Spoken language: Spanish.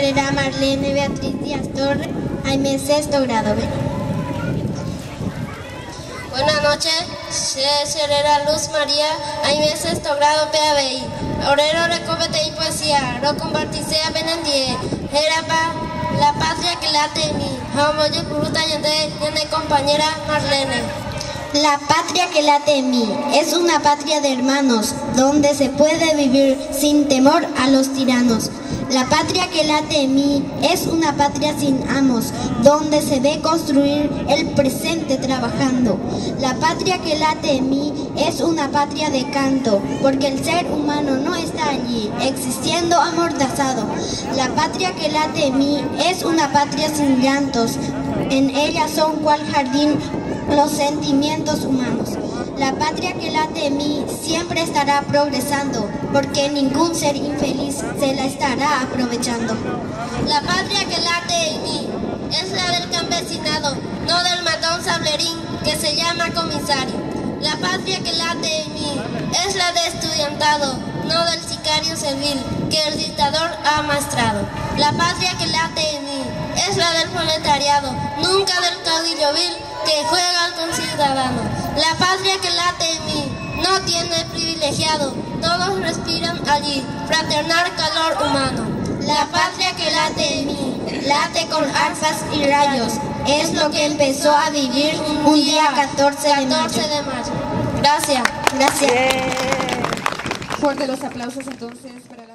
Era Marlene Beatriz Díaz Torres, Jaime sexto grado B. Buenas noches, Serera Luz María, Jaime sexto grado PABI. Orero recóbete y poesía, ro compartirse a benendie, era la patria que late en mí, homo yo fruta y compañera Marlene. La patria que late en mí es una patria de hermanos, donde se puede vivir sin temor a los tiranos. La patria que late en mí es una patria sin amos, donde se ve construir el presente trabajando. La patria que late en mí es una patria de canto, porque el ser humano no está allí, existiendo amordazado. La patria que late en mí es una patria sin llantos, en ella son cual jardín los sentimientos humanos. La patria que late en mí siempre estará progresando, porque ningún ser infeliz se la estará aprovechando. La patria que late en mí es la del campesinado, no del matón sablerín que se llama comisario. La patria que late en mí es la de estudiantado, no del sicario servil que el dictador ha amaestrado. La patria que late en mí es la del proletariado, nunca del caudillo vil que juega al conciudadano. La patria que late en mí no tiene privilegiado, todos respiran allí, fraternal calor humano. La patria que late en mí, late con arpas y rayos, es lo que empezó a vivir un día 14 de mayo. Gracias. Gracias. Fuerte los aplausos entonces para